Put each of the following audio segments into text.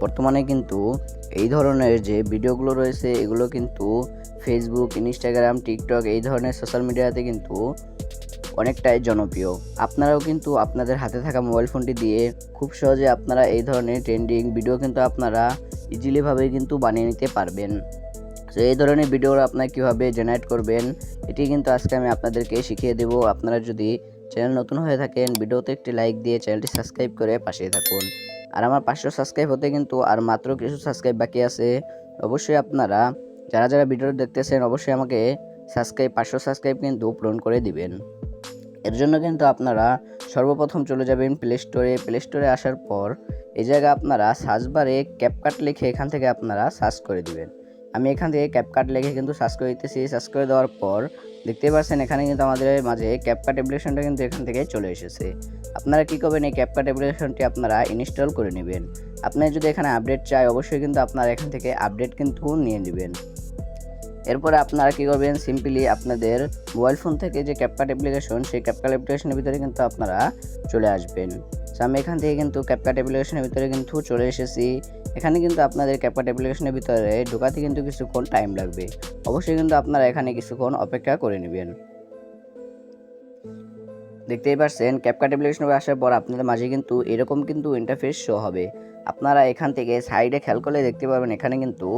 বর্তমানে কিন্তু এই ধরনের যে ভিডিওগুলো রয়েছে এগুলো কিন্তু ফেসবুক, ইনস্টাগ্রাম, টিকটক এই ধরনের সোশ্যাল মিডিয়াতে কিন্তু অনেকটাই জনপ্রিয়। আপনারাও কিন্তু আপনাদের হাতে থাকা মোবাইল ফোনটি দিয়ে খুব সহজে আপনারা এই ধরনের ট্রেন্ডিং ভিডিও কিন্তু আপনারা ইজিলিভাবে কিন্তু বানিয়ে নিতে পারবেন। তো এই ধরনের ভিডিও আপনারা কীভাবে জেনারেট করবেন এটি কিন্তু আজকে আমি আপনাদেরকে শিখিয়ে দেব। আপনারা যদি চ্যানেল নতুন হয়ে থাকেন ভিডিওতে একটি লাইক দিয়ে চ্যানেলটি সাবস্ক্রাইব করে পাশে থাকুন। আর আমার 500 সাবস্ক্রাইব হতে কিন্তু আর মাত্র কিছু সাবস্ক্রাইব বাকি আছে। অবশ্যই আপনারা যারা ভিডিওটি দেখতেছেন অবশ্যই আমাকে 500 সাবস্ক্রাইব কিন্তু পূরণ করে দিবেন। এর জন্য কিন্তু আপনারা সর্বপ্রথম চলে যাবেন প্লে স্টোরে আসার পর এই জায়গায় আপনারা সার্চ বারে ক্যাপকাট লিখে এখান থেকে আপনারা সার্চ করে দিবেন। আমি এখান থেকে ক্যাপকাট লিখে কিন্তু সার্চ করে দিতেছি। সার্চ করে দেওয়ার পর দেখতে পাচ্ছেন এখানে কিন্তু আমাদের মাঝে ক্যাপকাট অ্যাপ্লিকেশনটা কিন্তু এখান থেকে চলে এসেছে। আপনারা কী করবেন, এই ক্যাপকাট অ্যাপ্লিকেশনটি আপনারা ইনস্টল করে নেবেন। আপনার যদি এখানে আপডেট চাই অবশ্যই কিন্তু আপনারা এখান থেকে আপডেট কিন্তু নিয়ে নেবেন। এরপরে আপনারা কী করবেন, সিম্পলি আপনাদের মোবাইল ফোন থেকে যে ক্যাপকাট অ্যাপ্লিকেশন সেই ক্যাপকাট অ্যাপ্লিকেশনের ভিতরে কিন্তু আপনারা চলে আসবেন। সো আমি এখান থেকে কিন্তু ক্যাপকাট অ্যাপ্লিকেশনের ভিতরে কিন্তু চলে এসেছি। এখানে কিন্তু আপনাদের ক্যাপকাট অ্যাপ্লিকেশনের ভিতরে ঢোকাতে কিন্তু কিছুক্ষণ টাইম লাগবে। অবশ্যই কিন্তু আপনারা এখানে কিছুক্ষণ অপেক্ষা করে নেবেন। দেখতেই পাচ্ছেন ক্যাপকাট অ্যাপ্লিকেশনে আসার পর আপনাদের মাঝে কিন্তু এরকম কিন্তু ইন্টারফেস শো হবে। আপনারা এখান থেকে সাইডে খেয়াল করলে দেখতে পারবেন এখানে কিন্তু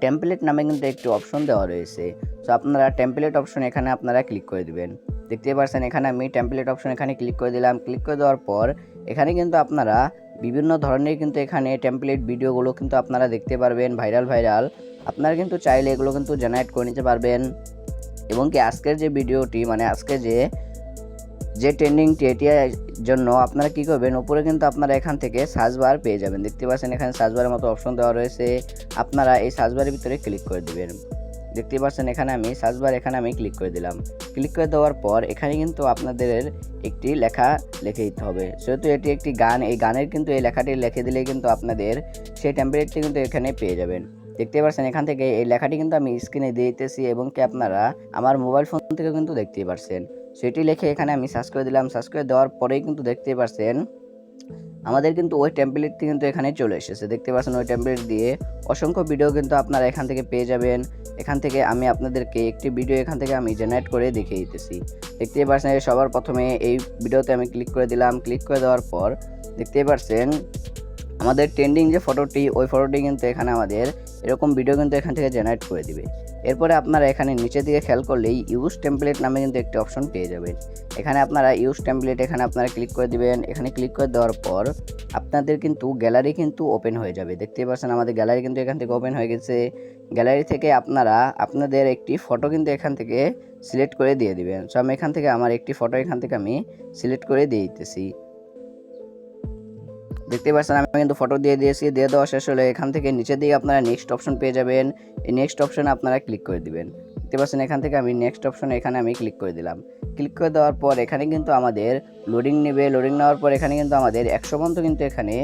টেমপ্লেট নামে কিন্তু একটি অপশন দেওয়া রয়েছে। সো আপনারা টেমপ্লেট অপশন এখানে আপনারা ক্লিক করে দিবেন। দেখতে পাচ্ছেন এখানে আমি টেমপ্লেট অপশন এখানে ক্লিক করে দিলাম। ক্লিক করে দেওয়ার পর এখানে কিন্তু আপনারা বিভিন্ন ধরনের কিন্তু এখানে টেমপ্লেট ভিডিওগুলো কিন্তু আপনারা দেখতে পারবেন ভাইরাল। আপনারা কিন্তু চাইলে এগুলো কিন্তু জেনারেট করে নিতে পারবেন। এবং কি আজকের যে ভিডিওটি মানে আজকে যে ট্রেন্ডিংটি এটির জন্য আপনারা কী করবেন, উপরে কিন্তু আপনারা এখান থেকে সার্চ বার পেয়ে যাবেন। দেখতে পাচ্ছেন এখানে সার্চ বারের মতো অপশন দেওয়া রয়েছে। আপনারা এই সার্চ বারের ভিতরে ক্লিক করে দিবেন। দেখতে পাচ্ছেন এখানে আমি সার্চ বার এখানে আমি ক্লিক করে দিলাম। ক্লিক করে দেওয়ার পর এখানে কিন্তু আপনাদের একটি লেখা লিখে দিতে হবে। সেহেতু এটি একটি গান, এই গানের কিন্তু এই লেখাটি লিখে দিলেই কিন্তু আপনাদের সেই টেমপ্লেটটি কিন্তু এখানে পেয়ে যাবেন। দেখতে পাচ্ছেন এখান থেকে এই লেখাটি কিন্তু আমি স্ক্রিনে দিয়ে দিতেছি এবং কি আপনারা আমার মোবাইল ফোন থেকে কিন্তু দেখতেই পারছেন। সেটি লিখে এখানে আমি সার্চ করে দিলাম। সার্চ করে দেওয়ার পরেই কিন্তু দেখতে পাচ্ছেন আমাদের কিন্তু ওই টেমপ্লেটটি কিন্তু এখানে চলে এসেছে। দেখতে পাচ্ছেন ওই টেমপ্লেট দিয়ে অসংখ্য ভিডিও কিন্তু আপনারা এখান থেকে পেয়ে যাবেন। এখান থেকে আমি আপনাদেরকে একটি ভিডিও এখান থেকে আমি জেনারেট করে দেখিয়ে দিতেছি। দেখতে পাচ্ছেন সবার প্রথমে এই ভিডিওতে আমি ক্লিক করে দিলাম। ক্লিক করে দেওয়ার পর দেখতে পাচ্ছেন আমাদের ট্রেন্ডিং যে ফটোটি ওই ফটোটি কিন্তু এখানে আমাদের এরকম ভিডিও কিন্তু এখান থেকে জেনারেট করে দিবে। এরপরে আপনারা এখানে নিচের দিকে খেয়াল করলেই ইউজ টেমপ্লেট নামে কিন্তু একটি অপশন পেয়ে যাবেন। এখানে আপনারা ইউজ টেমপ্লেট এখানে আপনারা ক্লিক করে দিবেন। এখানে ক্লিক করে দেওয়ার পর আপনাদের কিন্তু গ্যালারি কিন্তু ওপেন হয়ে যাবে। দেখতে পাচ্ছেন আমাদের গ্যালারি কিন্তু এখান থেকে ওপেন হয়ে গেছে। গ্যালারি থেকে আপনারা আপনাদের একটি ফটো কিন্তু এখান থেকে সিলেক্ট করে দিয়ে দিবেন। সো আমি এখান থেকে আমার একটি ফটো এখান থেকে আমি সিলেক্ট করে দিয়ে দিতেছি। দেখতে পাচ্ছেন আমি কিন্তু ফটো দিয়ে দিয়েছি। দিয়ে দেওয়া শেষ হলে এখান থেকে নিচের দিকে আপনারা নেক্সট অপশন পেয়ে যাবেন। এই নেক্সট অপশনে আপনারা ক্লিক করে দিবেন। দেখতে পাচ্ছেন এখান থেকে আমি নেক্সট অপশনে এখানে আমি ক্লিক করে দিলাম। ক্লিক করে দেওয়ার পর এখানে কিন্তু আমাদের লোডিং নেবে। লোডিং নেওয়ার পর এখানে কিন্তু আমাদের 100 পর্যন্ত কিন্তু এখানে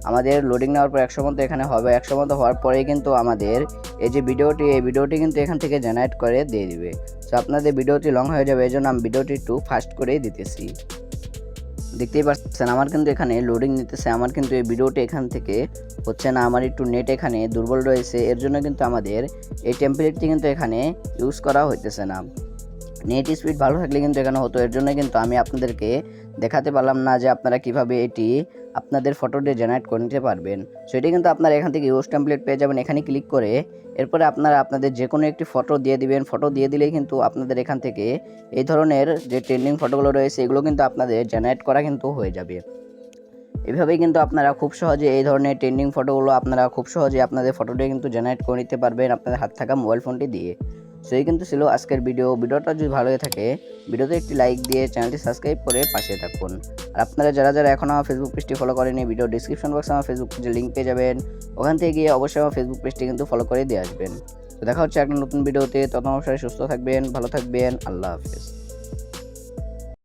আমাদের লোডিং নেওয়ার পর 100 পর্যন্ত এখানে হবে। 100 পর্যন্ত হওয়ার পরেই কিন্তু আমাদের এই যে ভিডিওটি কিন্তু এখান থেকে জেনারেট করে দিয়ে দিবে। সো আপনাদের ভিডিওটি লং হয়ে যাবে, এই জন্য আমি ভিডিওটি একটু ফাস্ট করেই দিতেছি। দেখতেই পাচ্ছেন আমার কিন্তু এখানে লোডিং নিতেছে। আমার কিন্তু এই ভিডিওটি এখান থেকে হচ্ছে না, আমার একটু নেট এখানে দুর্বল রয়েছে। এর জন্য কিন্তু আমাদের এই টেমপ্লেটটি কিন্তু এখানে ইউজ করা হইতেছে না। নেট স্পিড ভালো থাকলে কিন্তু এখানে হতো। এর জন্য কিন্তু আমি আপনাদেরকে দেখাতে পারলাম না যে আপনারা কিভাবে এটি আপনাদের ফটোটি জেনারেট করে নিতে পারবেন। সেটি কিন্তু আপনারা এখান থেকে ইউজ টেমপ্লেট পেয়ে যাবেন। এখানে ক্লিক করে এরপরে আপনারা আপনাদের যে কোনো একটি ফটো দিয়ে দিবেন। ফটো দিয়ে দিলেই কিন্তু আপনাদের এখান থেকে এই ধরনের যে ট্রেন্ডিং ফটোগুলো রয়েছে এগুলো কিন্তু আপনাদের জেনারেট করা কিন্তু হয়ে যাবে। এভাবেই কিন্তু আপনারা খুব সহজে এই ধরনের ট্রেন্ডিং ফটোগুলো আপনারা খুব সহজে আপনাদের ফটোটি কিন্তু জেনারেট করে নিতে পারবেন আপনাদের হাতে থাকা মোবাইল ফোনটি দিয়ে। সেই কিন্তু ছিল আজকের ভিডিওটা যদি ভালো হয়ে থাকে ভিডিওতে একটি লাইক দিয়ে চ্যানেলটি সাবস্ক্রাইব করে পাশে থাকুন। আর আপনারা যারা এখন আমার ফেসবুক পেজটি ফলো করেনি ভিডিও ডিসক্রিপশন বক্সে আমার ফেসবুক পেজের লিঙ্ক পেয়ে যাবেন। ওখান থেকে গিয়ে অবশ্যই আমার ফেসবুক পেজটি কিন্তু ফলো করে দিয়ে আসবেন। তো দেখা হচ্ছে একটা নতুন ভিডিওতে। ততক্ষণ অবশ্যই সুস্থ থাকবেন, ভালো থাকবেন। আল্লাহ হাফেজ।